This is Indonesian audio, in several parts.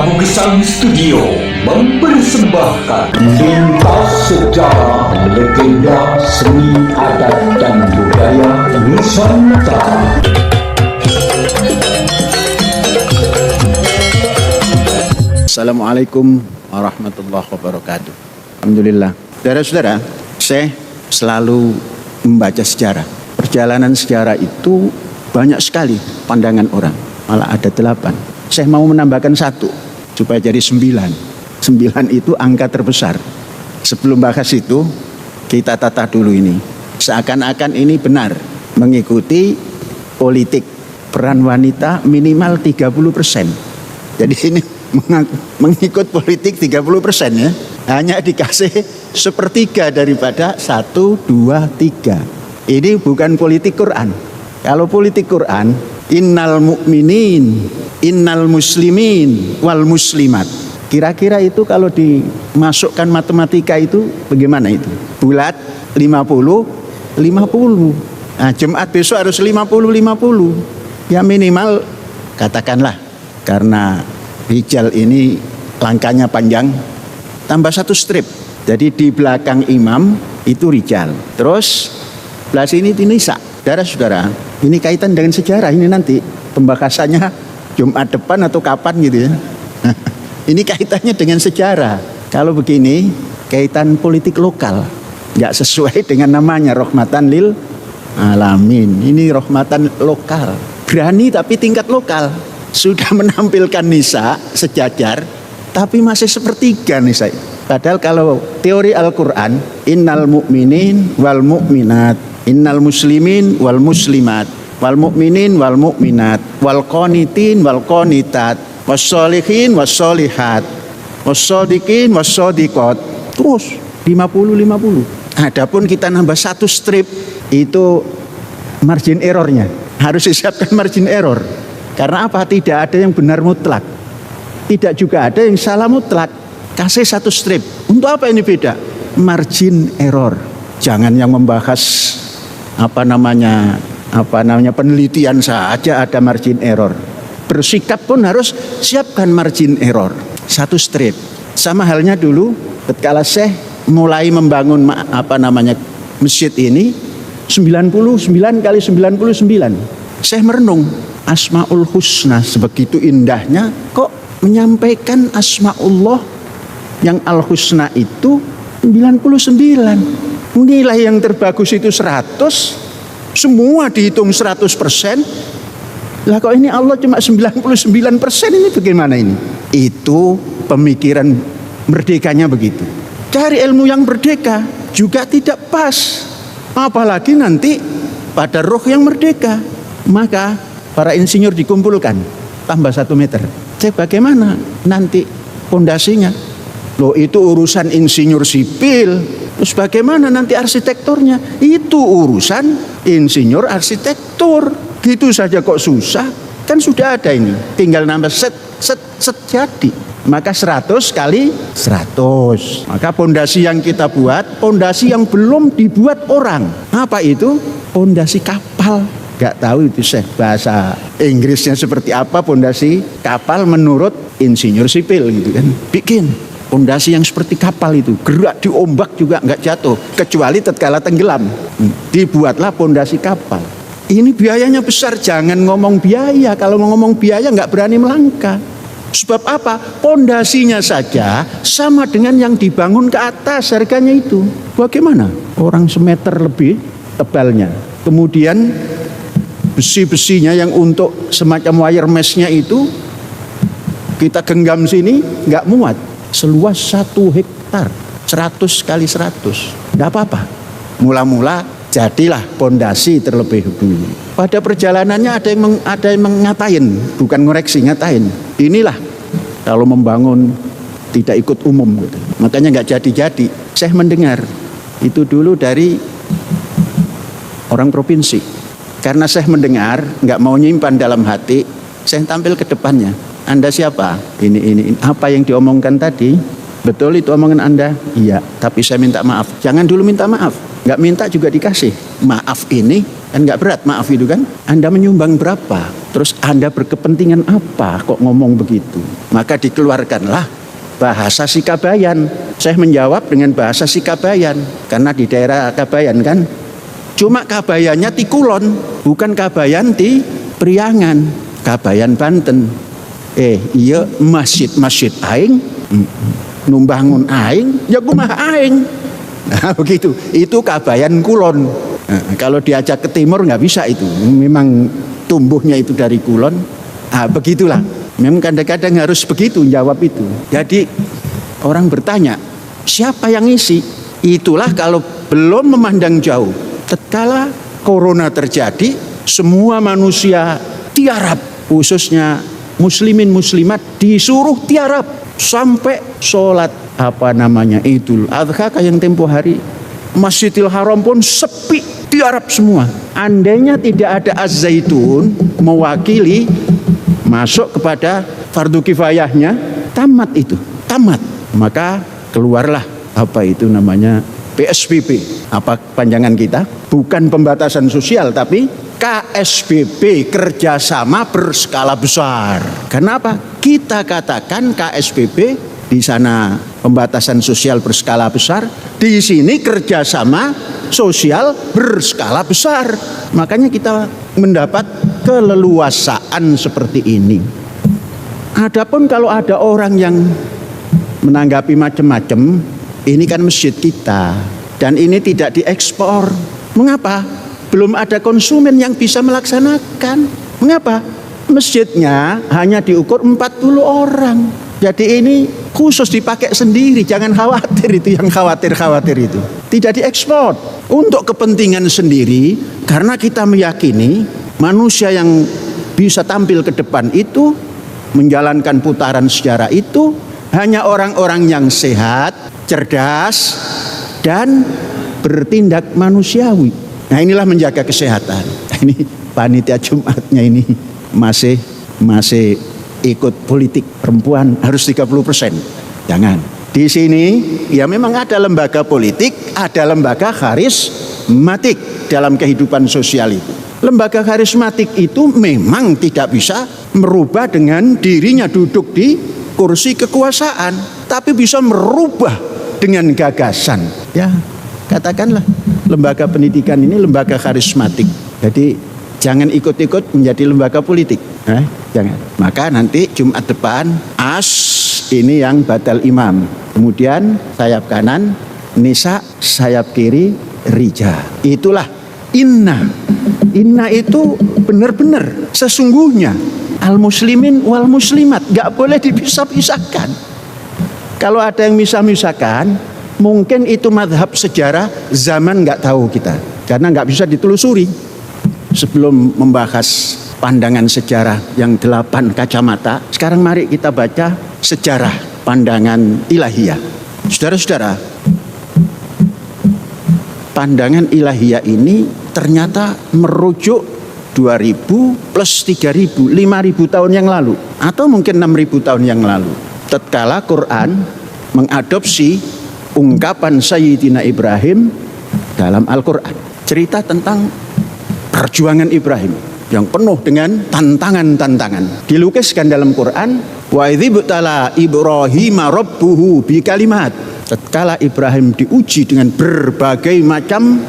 Prabu Gesang Studio mempersembahkan Lintas Sejarah Legenda Seni Adat dan Budaya Nusantara. Assalamualaikum warahmatullahi wabarakatuh. Alhamdulillah. Saudara-saudara, saya selalu membaca sejarah. Perjalanan sejarah itu banyak sekali pandangan orang. Malah ada 8. Saya mau menambahkan 1 supaya jadi 9. 9 itu angka terbesar. Sebelum bahas itu, kita tata dulu ini. Seakan-akan ini benar mengikuti politik peran wanita minimal 30%. Jadi ini mengikut politik 30% ya. Hanya dikasih sepertiga daripada 1, 2, 3. Ini bukan politik Quran. Kalau politik Quran, innal mu'minin, innal muslimin, wal muslimat. Kira-kira itu kalau dimasukkan matematika itu bagaimana itu? Bulat 50, 50. Nah, Jumat besok harus 50, 50. Ya minimal katakanlah karena Rijal ini langkahnya panjang, tambah 1 strip. Jadi di belakang imam itu Rijal. Terus belah sini Nisa. Saudara-saudara, ini kaitan dengan sejarah ini nanti pembahasannya Jumat depan atau kapan gitu ya. Ini kaitannya dengan sejarah. Kalau begini kaitan politik lokal, nggak sesuai dengan namanya rahmatan lil alamin. Ini rahmatan lokal. Berani tapi tingkat lokal. Sudah menampilkan nisa sejajar, tapi masih sepertiga nisa. Padahal kalau teori Al-Quran, innal mu'minin wal mu'minat, innal muslimin wal muslimat, wal mu'minin wal mu'minat, wal qanitin wal qanitat, wassolihin wassolihat, wassodikin wassodikot. Terus 50-50. Adapun kita nambah 1 strip, itu margin errornya. Harus disiapkan margin error. Karena apa? Tidak ada yang benar mutlak. Tidak juga ada yang salah mutlak. Kasih 1 strip. Untuk apa ini beda? Margin error. Jangan yang membahas apa namanya penelitian saja ada margin error. Bersikap pun harus siapkan margin error. 1 strip. Sama halnya dulu ketika Syekh mulai membangun masjid ini 99 kali 99. Syekh merenung Asmaul Husna sebegitu indahnya, kok menyampaikan Asmaullah yang Al-Husna itu 99. Nilai yang terbagus itu 100, semua dihitung 100%. Lah kok ini Allah cuma 99%, ini bagaimana ini? Itu pemikiran merdekanya begitu. Cari ilmu yang merdeka juga tidak pas. Apalagi nanti pada roh yang merdeka. Maka para insinyur dikumpulkan, tambah 1 meter. Cek bagaimana nanti pondasinya. Loh itu urusan insinyur sipil. Terus bagaimana nanti arsitekturnya? Itu urusan insinyur arsitektur. Gitu saja kok susah. Kan sudah ada ini. Tinggal nambah set jadi. Maka 100 kali 100. Maka pondasi yang kita buat, pondasi yang belum dibuat orang. Apa itu? Pondasi kapal. Gak tahu itu bahasa Inggrisnya seperti apa pondasi kapal menurut insinyur sipil gitu kan. Bikin pondasi yang seperti kapal itu, gerak di ombak juga nggak jatuh, kecuali tatkala tenggelam. Dibuatlah pondasi kapal. Ini biayanya besar, jangan ngomong biaya. Kalau ngomong biaya nggak berani melangkah. Sebab apa? Pondasinya saja sama dengan yang dibangun ke atas harganya itu. Bagaimana? Orang semeter lebih tebalnya. Kemudian besi-besinya yang untuk semacam wire mesh-nya itu kita genggam sini nggak muat. Seluas 1 hektar, 100 kali 100. Nggak apa-apa. Mula-mula jadilah pondasi terlebih dulu. Pada perjalanannya ada yang mengatain, bukan ngoreksi, ngatain. Inilah kalau membangun tidak ikut umum gitu. Makanya nggak jadi-jadi. Saya mendengar itu dulu dari orang provinsi. Karena saya mendengar, nggak mau nyimpan dalam hati, saya tampil ke depannya. Anda siapa? Ini. Apa yang diomongkan tadi? Betul itu omongan Anda? Iya, tapi saya minta maaf. Jangan dulu minta maaf. Nggak minta juga dikasih. Maaf ini kan nggak berat, maaf itu kan. Anda menyumbang berapa? Terus Anda berkepentingan apa kok ngomong begitu? Maka dikeluarkanlah bahasa Sikabayan. Saya menjawab dengan bahasa Sikabayan, karena di daerah Kabayan kan. Cuma Kabayannya ti Kulon, bukan Kabayan ti Priangan, Kabayan Banten. Iya masjid aing, numbangun aing, ya kumaha aing. Nah begitu, itu Kabayan Kulon. Nah, kalau diajak ke timur nggak bisa itu, memang tumbuhnya itu dari Kulon. Begitulah, memang kadang-kadang harus begitu jawab itu. Jadi orang bertanya, siapa yang isi? Itulah kalau belum memandang jauh. Tatkala corona terjadi, semua manusia tiarap, khususnya muslimin muslimat disuruh tiarap sampai sholat Idul Adha kayak yang tempo hari. Masjidil Haram pun sepi, tiarap semua. Andainya tidak ada Az-Zaitun mewakili masuk kepada fardu kifayahnya, tamat itu, tamat. Maka keluarlah PSBB. Apa panjangan kita? Bukan pembatasan sosial, tapi KSBB, kerjasama berskala besar. Kenapa? Kita katakan KSBB, di sana pembatasan sosial berskala besar, di sini kerjasama sosial berskala besar. Makanya kita mendapat keleluasaan seperti ini. Adapun kalau ada orang yang menanggapi macam-macam, ini kan masjid kita dan ini tidak diekspor. Mengapa? Belum ada konsumen yang bisa melaksanakan. Mengapa? Masjidnya hanya diukur 40 orang. Jadi ini khusus dipakai sendiri, jangan khawatir itu yang khawatir itu. Tidak diekspor untuk kepentingan sendiri, karena kita meyakini manusia yang bisa tampil ke depan itu, menjalankan putaran sejarah itu, hanya orang-orang yang sehat, cerdas, dan bertindak manusiawi. Nah inilah menjaga kesehatan. Ini panitia Jumatnya ini masih ikut politik. Perempuan harus 30%. Jangan. Di sini ya memang ada lembaga politik, ada lembaga karismatik dalam kehidupan sosial itu. Lembaga karismatik itu memang tidak bisa merubah dengan dirinya duduk di kursi kekuasaan, tapi bisa merubah dengan gagasan. Ya, katakanlah lembaga pendidikan ini lembaga karismatik. Jadi jangan ikut-ikut menjadi lembaga politik. Jangan. Maka nanti Jumat depan ini yang badal imam. Kemudian sayap kanan nisa, sayap kiri rija. Itulah inna. Inna itu benar-benar sesungguhnya. Al-muslimin wal muslimat, gak boleh dipisah-pisahkan. Kalau ada yang misah-misahkan, mungkin itu madhab sejarah zaman gak tahu kita, karena gak bisa ditelusuri. Sebelum membahas pandangan sejarah yang 8 kacamata, sekarang mari kita baca sejarah pandangan ilahiyah. Saudara-saudara, pandangan ilahiyah ini ternyata merujuk 2000 plus 3000, 5000 tahun yang lalu, atau mungkin 6000 tahun yang lalu. Tatkala Quran mengadopsi ungkapan Sayyidina Ibrahim dalam Al-Quran, cerita tentang perjuangan Ibrahim yang penuh dengan tantangan-tantangan. Dilukiskan dalam Quran, wa idzibtala Ibrahima rabbuhu bikalimat. Tatkala Ibrahim diuji dengan berbagai macam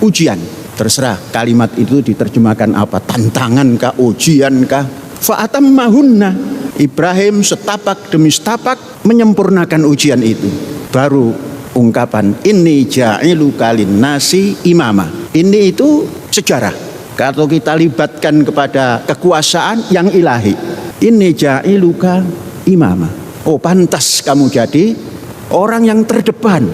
ujian. Terserah kalimat itu diterjemahkan apa, tantangan kah, ujian kah. Fa'atammahunna, Ibrahim setapak demi setapak menyempurnakan ujian itu. Baru ungkapan inni ja'iluka linnasi imama. Ini itu sejarah. Kalau kita libatkan kepada kekuasaan yang ilahi, inni ja'iluka imama. Oh, pantas kamu jadi orang yang terdepan.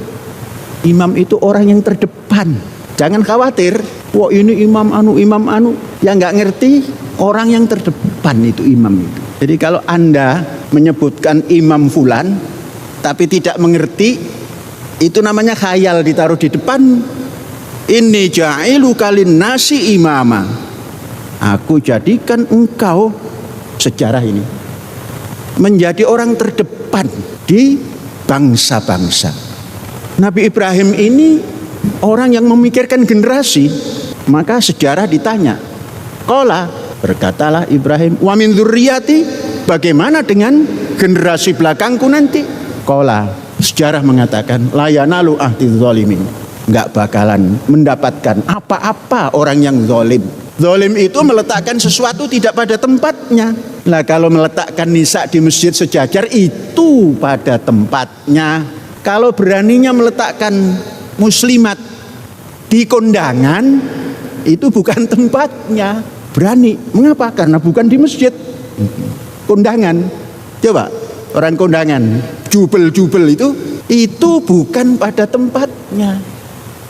Imam itu orang yang terdepan. Jangan khawatir, wah ini imam anu. Yang nggak ngerti, orang yang terdepan itu imam itu. Jadi kalau Anda menyebutkan imam fulan, tapi tidak mengerti, itu namanya khayal ditaruh di depan. Inni ja'iluka linnasi imama. Aku jadikan engkau, sejarah ini, menjadi orang terdepan di bangsa-bangsa. Nabi Ibrahim ini orang yang memikirkan generasi. Maka sejarah ditanya, qala Berkatalah Ibrahim, wa min dzurriyyati, bagaimana dengan generasi belakangku nanti? Qala, sejarah mengatakan, la yanalu ahdiz zalimin, enggak bakalan mendapatkan apa-apa orang yang zalim. Zalim itu meletakkan sesuatu tidak pada tempatnya. Lah kalau meletakkan nisa di masjid sejajar itu pada tempatnya. Kalau beraninya meletakkan muslimat di kondangan itu bukan tempatnya. Berani. Mengapa? Karena bukan di masjid. Kondangan. Coba orang kondangan, jubel-jubel itu bukan pada tempatnya.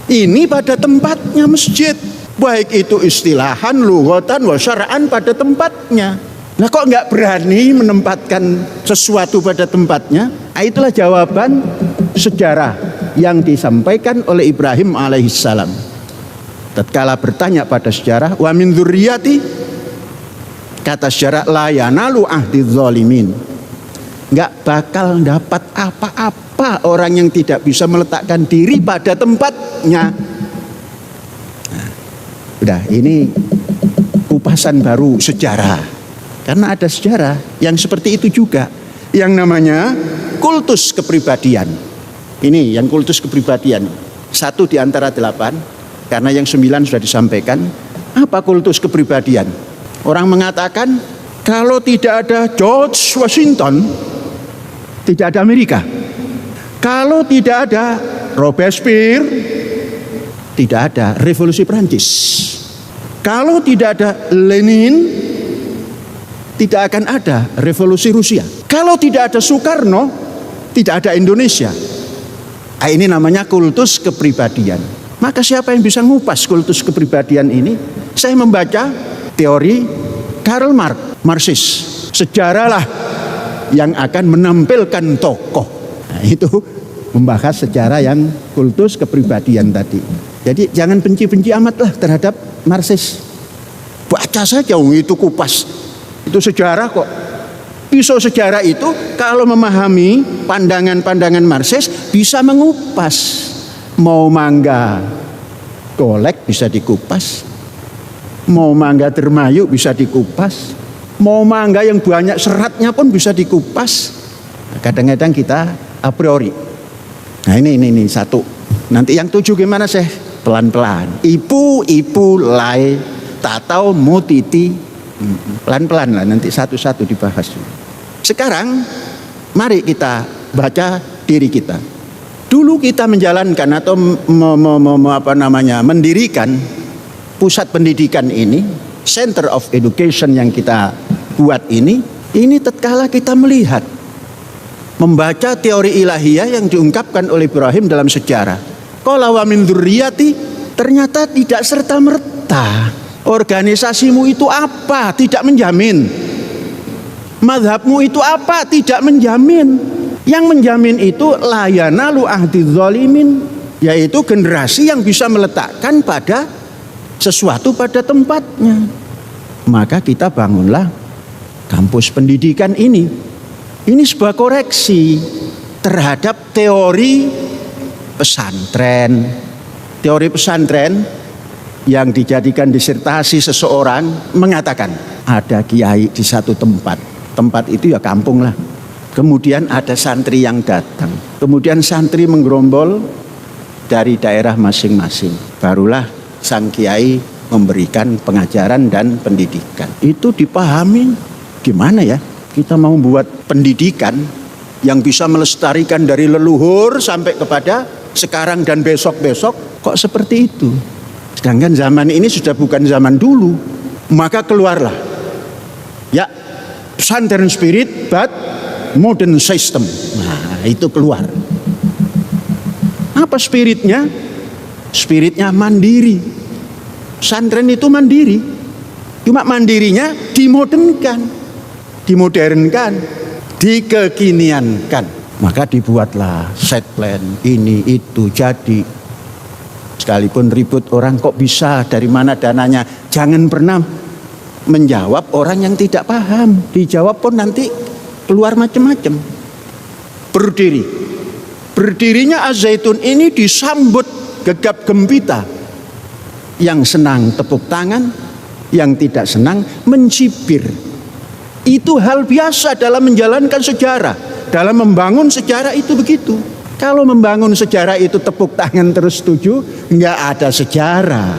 Ini pada tempatnya masjid. Baik itu istilahan, lughatan, wa syar'an pada tempatnya. Nah kok nggak berani menempatkan sesuatu pada tempatnya? Nah, itulah jawaban sejarah yang disampaikan oleh Ibrahim alaihissalam. Tatkala bertanya pada sejarah, wa min dzurriyyati, kata sejarah, la yanalu ahdiz zalimin, nggak bakal dapat apa-apa orang yang tidak bisa meletakkan diri pada tempatnya. Nah, udah, ini kupasan baru sejarah. Karena ada sejarah yang seperti itu juga, yang namanya kultus kepribadian. Ini yang kultus kepribadian, 1 di antara 8. Karena yang 9 sudah disampaikan. Apa kultus kepribadian? Orang mengatakan kalau tidak ada George Washington, tidak ada Amerika. Kalau tidak ada Robespierre, tidak ada revolusi Prancis. Kalau tidak ada Lenin, tidak akan ada revolusi Rusia. Kalau tidak ada Soekarno, tidak ada Indonesia. Nah, ini namanya kultus kepribadian. Maka siapa yang bisa ngupas kultus kepribadian ini? Saya membaca teori Karl Marx, Marxis. Sejarahlah yang akan menampilkan tokoh. Nah, itu membahas sejarah yang kultus kepribadian tadi. Jadi jangan benci-benci amat lah terhadap Marxis. Baca saja, itu kupas. Itu sejarah kok. Pisau sejarah itu kalau memahami pandangan-pandangan Marxis bisa mengupas. Mau mangga golek bisa dikupas, mau mangga dermayu bisa dikupas, mau mangga yang banyak seratnya pun bisa dikupas. Kadang-kadang kita a priori. Nah ini 1. Nanti yang 7 gimana sih? Pelan-pelan. Ipu lai tatau mutiti. Pelan-pelan lah, nanti satu-satu dibahas. Sekarang mari kita baca diri kita. Dulu kita menjalankan atau mendirikan pusat pendidikan ini, Center of Education yang kita buat ini tatkala kita melihat, membaca teori ilahiyah yang diungkapkan oleh Ibrahim dalam sejarah. Qala wa min dzurriyyati, ternyata tidak serta-merta organisasimu itu apa, tidak menjamin. Mazhabmu itu apa, tidak menjamin. Yang menjamin itu la yanalu ahdiz zalimin, yaitu generasi yang bisa meletakkan pada sesuatu pada tempatnya. Maka kita bangunlah kampus pendidikan ini. Ini sebuah koreksi terhadap teori pesantren. Teori pesantren yang dijadikan disertasi seseorang mengatakan ada kiai di satu tempat. Tempat itu ya kampung lah. Kemudian ada santri yang datang. Kemudian santri menggerombol dari daerah masing-masing. Barulah sang kiai memberikan pengajaran dan pendidikan. Itu dipahami gimana ya? Kita mau buat pendidikan yang bisa melestarikan dari leluhur sampai kepada sekarang dan besok-besok. Kok seperti itu? Sedangkan zaman ini sudah bukan zaman dulu. Maka keluarlah. Ya, pesantren spirit but modern system. Nah, itu keluar. Apa spiritnya? Spiritnya mandiri. Pesantren itu mandiri. Cuma mandirinya dimodernkan, dikekiniankan. Maka dibuatlah set plan ini itu jadi. Sekalipun ribut orang kok bisa, dari mana dananya. Jangan pernah menjawab orang yang tidak paham. Dijawab pun nanti keluar macam-macam. Berdirinya Az-Zaitun ini disambut gegap gempita. Yang senang tepuk tangan, yang tidak senang mencibir. Itu hal biasa dalam menjalankan sejarah, dalam membangun sejarah itu begitu. Kalau membangun sejarah itu tepuk tangan terus setuju, nggak ada sejarah.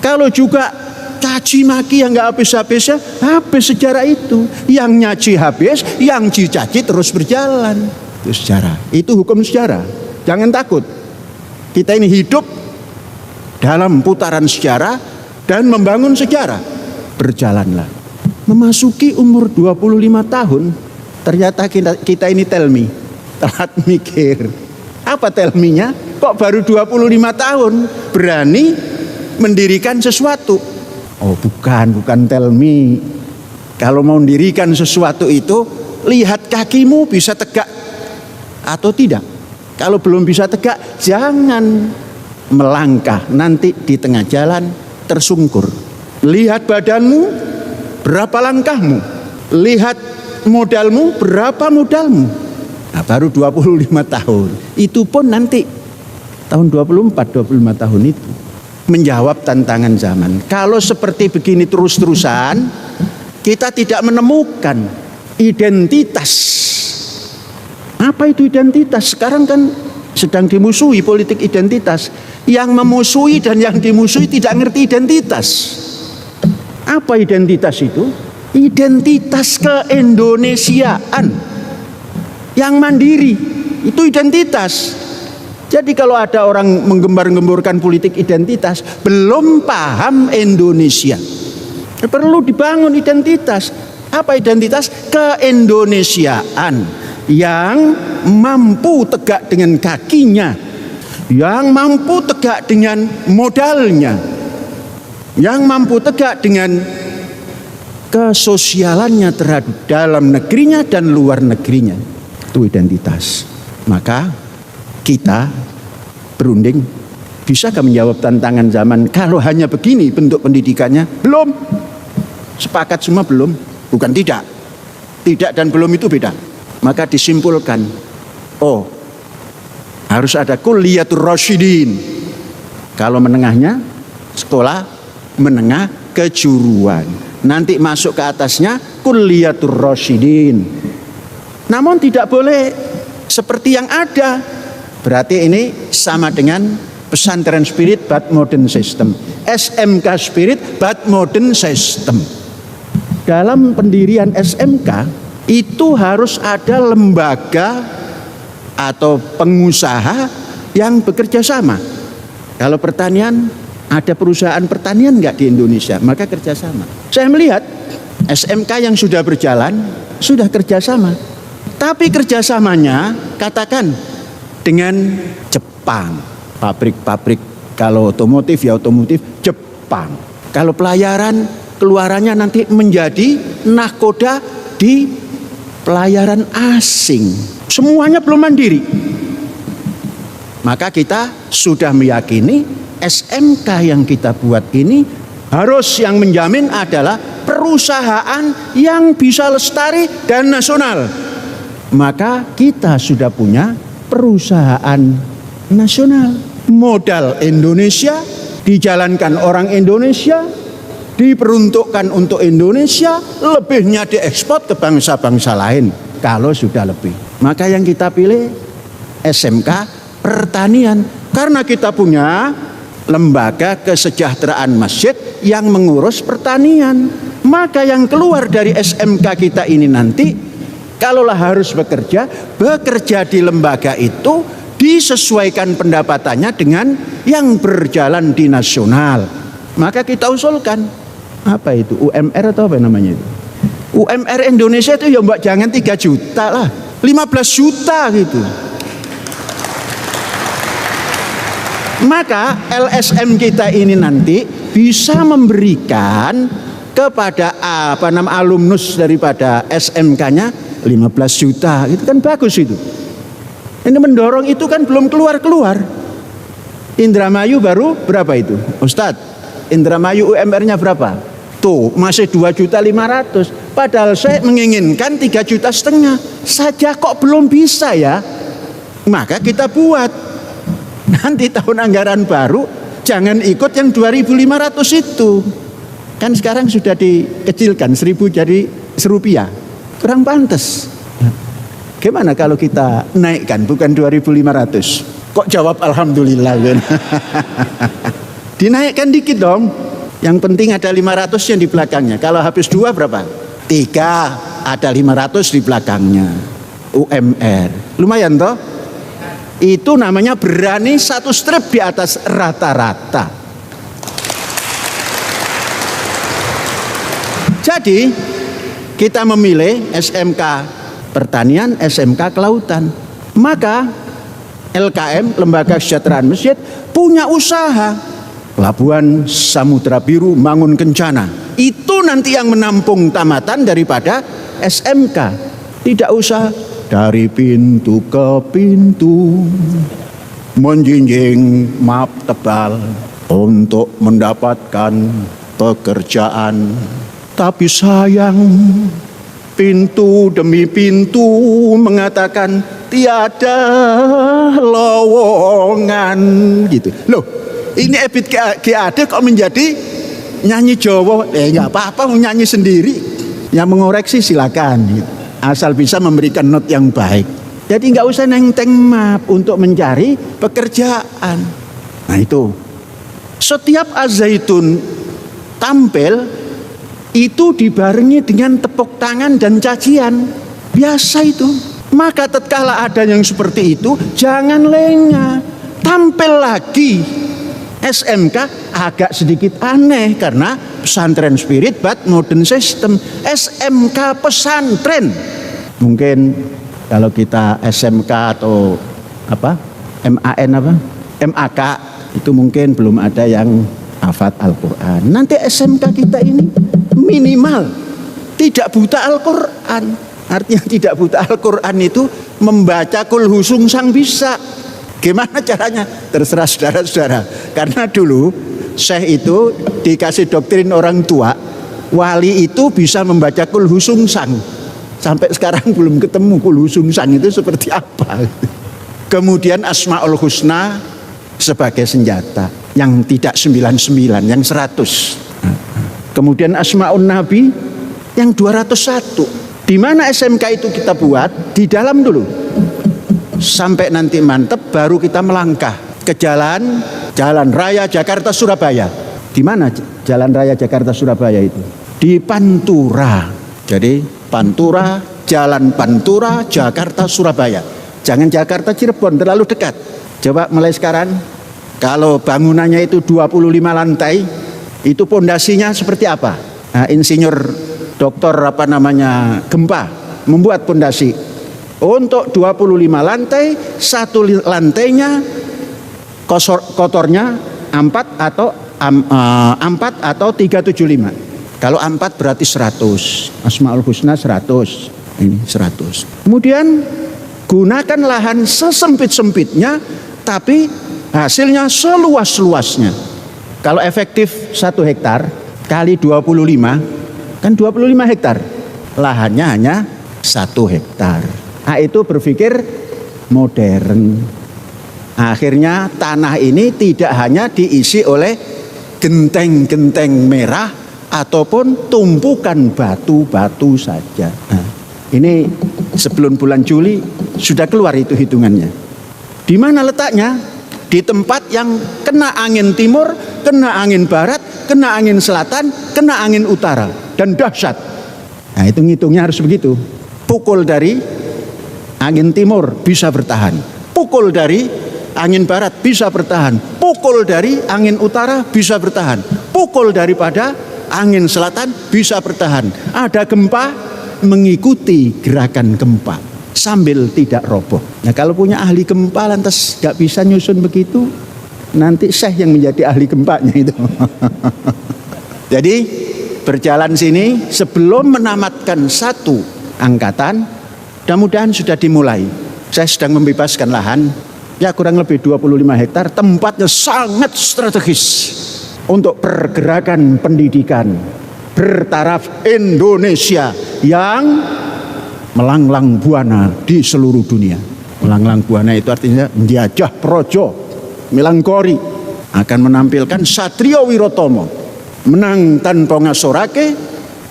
Kalau juga caci maki yang nggak habis-habisnya, habis sejarah itu. Yang nyaci habis, yang dicaci terus berjalan. Itu sejarah, itu hukum sejarah. Jangan takut. Kita ini hidup dalam putaran sejarah dan membangun sejarah. Berjalanlah. Memasuki umur 25 tahun, ternyata kita ini tell me, telat mikir. Apa tell me-nya? Kok baru 25 tahun berani mendirikan sesuatu? Oh bukan tell me. Kalau mau mendirikan sesuatu itu, lihat kakimu bisa tegak atau tidak. Kalau belum bisa tegak, jangan melangkah, nanti di tengah jalan tersungkur. Lihat badanmu, berapa langkahmu? Lihat modalmu, berapa modalmu? Nah, baru 25 tahun. Itu pun nanti tahun 25 tahun itu menjawab tantangan zaman. Kalau seperti begini terus-terusan, kita tidak menemukan identitas. Apa itu identitas? Sekarang kan sedang dimusuhi politik identitas. Yang memusuhi dan yang dimusuhi tidak ngerti identitas. Apa identitas itu? Identitas keindonesiaan yang mandiri, itu identitas. Jadi kalau ada orang menggembar-gemborkan politik identitas, belum paham Indonesia. Perlu dibangun identitas. Apa identitas? Keindonesiaan yang mampu tegak dengan kakinya, yang mampu tegak dengan modalnya, yang mampu tegak dengan kesosialannya terhadap dalam negerinya dan luar negerinya. Itu identitas. Maka kita berunding, bisakah menjawab tantangan zaman kalau hanya begini bentuk pendidikannya? Belum. Sepakat semua belum? Bukan tidak. Tidak dan belum itu beda. Maka disimpulkan, oh harus ada kulliyatur rasyidin. Kalau menengahnya sekolah menengah kejuruan, nanti masuk ke atasnya kulliyatur rasyidin. Namun tidak boleh seperti yang ada. Berarti ini sama dengan pesantren spirit but modern system, SMK spirit but modern system. Dalam pendirian SMK itu harus ada lembaga atau pengusaha yang bekerja sama. Kalau pertanian, ada perusahaan pertanian enggak di Indonesia? Maka kerjasama. Saya melihat SMK yang sudah berjalan, sudah kerjasama. Tapi kerjasamanya, katakan dengan Jepang. Pabrik-pabrik, kalau otomotif ya otomotif Jepang. Kalau pelayaran, keluarannya nanti menjadi nahkoda di pelayaran asing. Semuanya belum mandiri. Maka kita sudah meyakini SMK yang kita buat ini harus yang menjamin adalah perusahaan yang bisa lestari dan nasional. Maka kita sudah punya perusahaan nasional. Modal Indonesia, dijalankan orang Indonesia, diperuntukkan untuk Indonesia, lebihnya diekspor ke bangsa-bangsa lain. Kalau sudah lebih, maka yang kita pilih SMK pertanian. Karena kita punya lembaga kesejahteraan masjid yang mengurus pertanian. Maka yang keluar dari SMK kita ini nanti, kalaulah harus bekerja di lembaga itu disesuaikan pendapatannya dengan yang berjalan di nasional. Maka kita usulkan, apa itu? UMR atau apa namanya itu? UMR Indonesia itu ya mbak jangan 3 juta lah, 15 juta gitu. Maka LSM kita ini nanti bisa memberikan kepada alumnus daripada SMK-nya 15 juta. Itu kan bagus itu. Ini mendorong itu kan belum keluar. Indramayu baru berapa itu? Ustadz, Indramayu UMR-nya berapa? Tuh masih 2.500.000. Padahal saya menginginkan 3,5 juta saja kok belum bisa ya. Maka kita buat. Nanti tahun anggaran baru jangan ikut yang 2.500 itu. Kan sekarang sudah dikecilkan 1.000 jadi Rp1. Kurang pantas. Gimana kalau kita naikkan bukan 2.500? Kok jawab alhamdulillah kan? Dinaikkan dikit dong. Yang penting ada 500 yang di belakangnya. Kalau habis 2 berapa? 3, ada 500 di belakangnya. UMR. Lumayan toh? Itu namanya berani satu strip di atas rata-rata. Jadi kita memilih SMK Pertanian, SMK Kelautan. Maka LKM, Lembaga Kesejahteraan Masjid, punya usaha. Pelabuhan Samudra Biru Mangun Kencana. Itu nanti yang menampung tamatan daripada SMK. Tidak usah dari pintu ke pintu menjinjing map tebal untuk mendapatkan pekerjaan. Tapi sayang, pintu demi pintu mengatakan tiada lowongan gitu. Loh, ini Ebit GAD kok menjadi nyanyi Jawa? Nggak apa-apa, nyanyi sendiri. Yang mengoreksi silakan, gitu. Asal bisa memberikan not yang baik. Jadi nggak usah nenteng map untuk mencari pekerjaan. Nah itu, setiap Az-Zaitun tampil itu dibarengi dengan tepuk tangan dan cacian. Biasa itu. Maka tatkala ada yang seperti itu, jangan lengah. Tampil lagi. SMK agak sedikit aneh karena pesantren spirit but modern system. SMK pesantren. Mungkin kalau kita SMK atau MAK itu mungkin belum ada yang hafal Al-Quran. Nanti SMK kita ini minimal tidak buta Al-Quran. Artinya tidak buta Al-Quran itu membaca Qul Husung Sang bisa. Gimana caranya? Terserah saudara-saudara. Karena dulu Syekh itu dikasih doktrin orang tua, wali itu bisa membaca Qul Husung Sang. Sampai sekarang belum ketemu Qul Husung Sang itu seperti apa. Kemudian Asmaul Husna sebagai senjata yang tidak 99, yang 100. Kemudian Asmaun Nabi yang 201. Di mana SMK itu kita buat? Di dalam dulu. Sampai nanti mantep baru kita melangkah ke jalan raya Jakarta Surabaya. Di mana jalan raya Jakarta Surabaya itu? Di Pantura. Jadi Pantura, jalan Pantura Jakarta Surabaya. Jangan Jakarta Cirebon, terlalu dekat. Coba mulai sekarang, kalau bangunannya itu 25 lantai, itu pondasinya seperti apa? Nah, insinyur doktor Gempa membuat pondasi untuk 25 lantai, satu lantainya kotornya 4 atau 375. Kalau 4 berarti 100. Asmaul Husna 100. Ini 100. Kemudian gunakan lahan sesempit-sempitnya tapi hasilnya seluas-luasnya. Kalau efektif 1 hektar kali 25 kan 25 hektar. Lahannya hanya 1 hektar. Nah, itu berpikir modern. Akhirnya tanah ini tidak hanya diisi oleh genteng-genteng merah ataupun tumpukan batu-batu saja. Nah, ini sebelum bulan Juli sudah keluar itu hitungannya. Di mana letaknya? Di tempat yang kena angin timur, kena angin barat, kena angin selatan, kena angin utara, dan dahsyat. Nah, itu ngitungnya harus begitu. Pukul dari angin timur bisa bertahan, pukul dari angin barat bisa bertahan, pukul dari angin utara bisa bertahan, pukul daripada angin selatan bisa bertahan. Ada gempa, mengikuti gerakan gempa sambil tidak roboh. Nah, kalau punya ahli gempa lantas gak bisa nyusun begitu, nanti Syekh yang menjadi ahli gempanya itu. Jadi berjalan sini sebelum menamatkan 1 angkatan, mudah-mudahan sudah dimulai. Saya sedang membebaskan lahan, ya kurang lebih 25 hektar, tempatnya sangat strategis untuk pergerakan pendidikan bertaraf Indonesia yang melanglang buana di seluruh dunia. Melanglang buana itu artinya menjajah projo, Milangkori akan menampilkan Satrio Wirotomo menang tanpa ngasorake,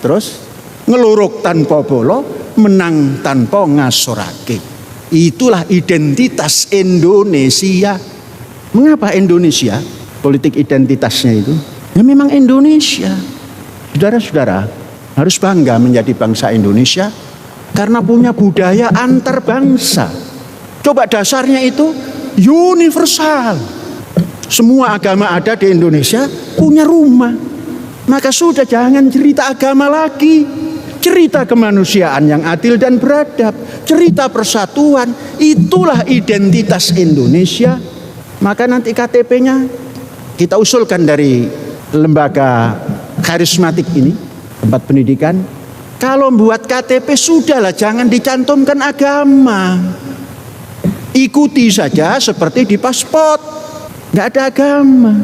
terus ngeluruk tanpa bolo, menang tanpa ngasorake. Itulah identitas Indonesia. Mengapa Indonesia? Politik identitasnya itu ya memang Indonesia. Saudara-saudara harus bangga menjadi bangsa Indonesia karena punya budaya antar bangsa. Coba dasarnya itu universal. Semua agama ada di Indonesia punya rumah. Maka sudah jangan cerita agama lagi. Cerita kemanusiaan yang adil dan beradab. Cerita persatuan. Itulah identitas Indonesia. Maka nanti KTP-nya kita usulkan dari lembaga karismatik ini, tempat pendidikan. Kalau buat KTP sudahlah, jangan dicantumkan agama. Ikuti saja seperti di paspor. Nggak ada agama.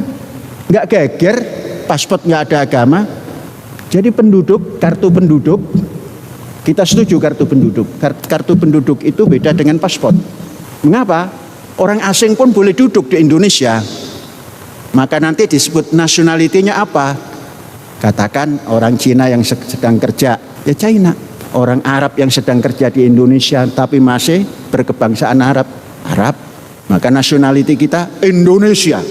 Nggak geger, paspor nggak ada agama. Jadi penduduk, kartu penduduk, kita setuju kartu penduduk. Kartu penduduk itu beda dengan paspor. Mengapa? Orang asing pun boleh duduk di Indonesia. Maka nanti disebut nasionalitinya apa? Katakan orang Cina yang sedang kerja, ya China. Orang Arab yang sedang kerja di Indonesia tapi masih berkebangsaan Arab, Arab. Maka nasionaliti kita Indonesia.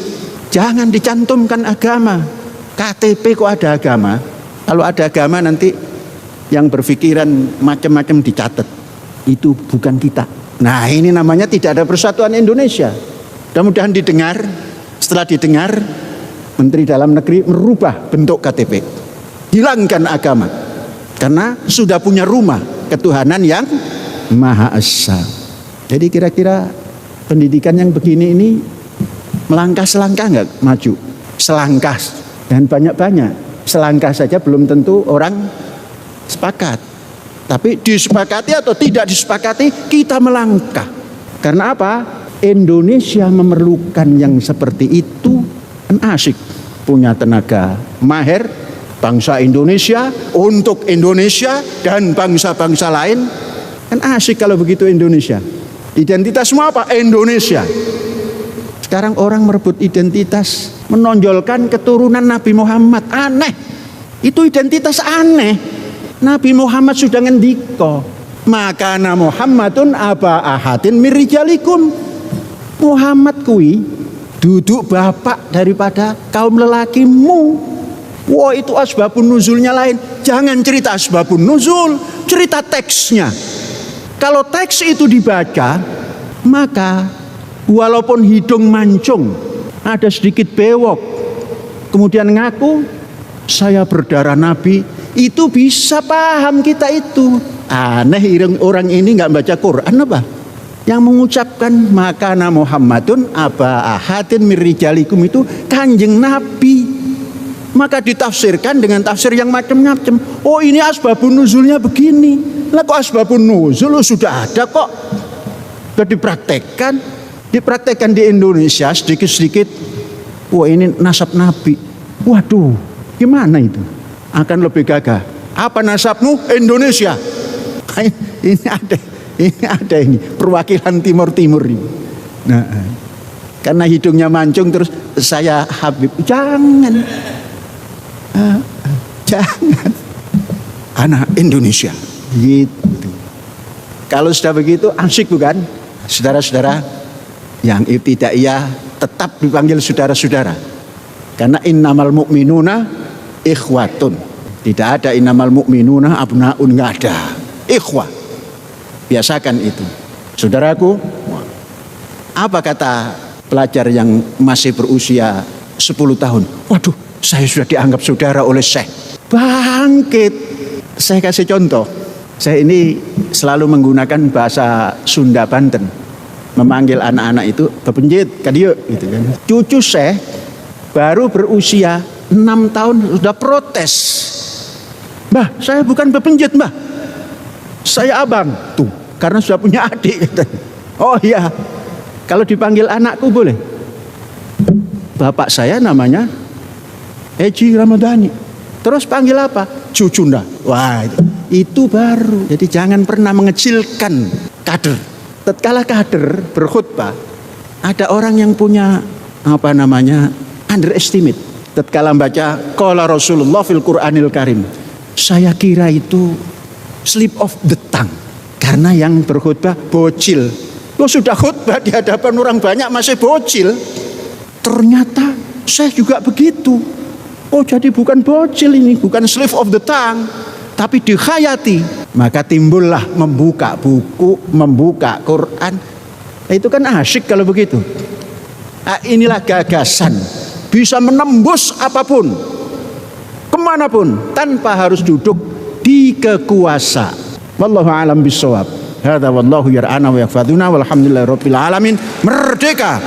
Jangan dicantumkan agama. KTP kok ada agama? Kalau ada agama nanti yang berpikiran macam-macam dicatat. Itu bukan kita. Nah, ini namanya tidak ada persatuan Indonesia. Mudah-mudahan didengar. Setelah didengar, Menteri Dalam Negeri merubah bentuk KTP. Hilangkan agama. Karena sudah punya rumah ketuhanan yang Maha Esa. Jadi kira-kira pendidikan yang begini ini melangkah selangkah nggak maju? Selangkah dan banyak-banyak. Selangkah saja belum tentu orang sepakat. Tapi disepakati atau tidak disepakati, kita melangkah. Karena apa? Indonesia memerlukan yang seperti itu. Kan asik punya tenaga mahir bangsa Indonesia untuk Indonesia dan bangsa-bangsa lain. Kan asik kalau begitu Indonesia. Identitasmu apa? Indonesia. Sekarang orang merebut identitas, menonjolkan keturunan Nabi Muhammad. Aneh. Itu identitas aneh. Nabi Muhammad sudah ngendika, makana Muhammadun aba ahadin mirijalikum. Muhammad kui duduk bapak daripada kaum lelakimu. Wah, itu asbabun nuzulnya lain. Jangan cerita asbabun nuzul, cerita teksnya. Kalau teks itu dibaca, maka walaupun hidung mancung, ada sedikit bewok, kemudian ngaku saya berdarah Nabi, itu bisa paham kita itu. Aneh orang ini nggak baca Quran apa? Yang mengucapkan makana Muhammadun aba ahadin mirijalikum itu Kanjeng Nabi. Maka ditafsirkan dengan tafsir yang macam-macam. Oh, ini asbabun nuzulnya begini. Lah kok asbabun nuzul sudah ada kok. Sudah dipraktekkan di Indonesia sedikit-sedikit. Wah, ini nasab Nabi. Waduh, gimana itu? Akan lebih gagah. Apa nasabmu? Indonesia. Ini ada ini perwakilan Timur ini. Nah, karena hidungnya mancung terus saya Habib. Jangan, anak Indonesia. Gitu. Kalau sudah begitu asik bukan? Saudara-saudara yang ibtidaiyah tetap dipanggil saudara-saudara. Karena innamal mu'minuna ikhwatun. Tidak ada innamal mu'minuna abnaun, nggak ada. Ikhwah. Biasakan itu. Saudaraku, apa kata pelajar yang masih berusia 10 tahun? Waduh, saya sudah dianggap saudara oleh Syekh. Bangkit. Saya kasih contoh. Saya ini selalu menggunakan bahasa Sunda Banten. Memanggil anak-anak itu bepenjit, kadieu gitu kan. Cucu Syekh baru berusia 6 tahun sudah protes. Mbah, saya bukan bepenjit, Mbah. Saya abang. Tuh, karena sudah punya adik. Oh iya, kalau dipanggil anakku boleh. Bapak saya namanya Eji Ramadhani. Terus panggil apa? Cucunda. Wah, itu baru. Jadi jangan pernah mengecilkan kader. Tatkala kader berkhutbah, ada orang yang punya underestimate. tatkala baca qala Rasulullah fil Qur'anil Karim, saya kira itu slip of the tongue karena yang berkhutbah bocil. Lo sudah khutbah di hadapan orang banyak masih bocil. Ternyata saya juga begitu. Oh, jadi bukan bocil ini, bukan slip of the tongue, tapi dikhayati. Maka timbullah membuka buku, membuka Quran. Itu kan asyik kalau begitu. Inilah gagasan, bisa menembus apapun, kemanapun, tanpa harus duduk di kekuasaan. Wallahu a'lam bishawab. Hadza wallahu yar'ana wa yahfadzuna walhamdulillahi rabbil alamin. Merdeka.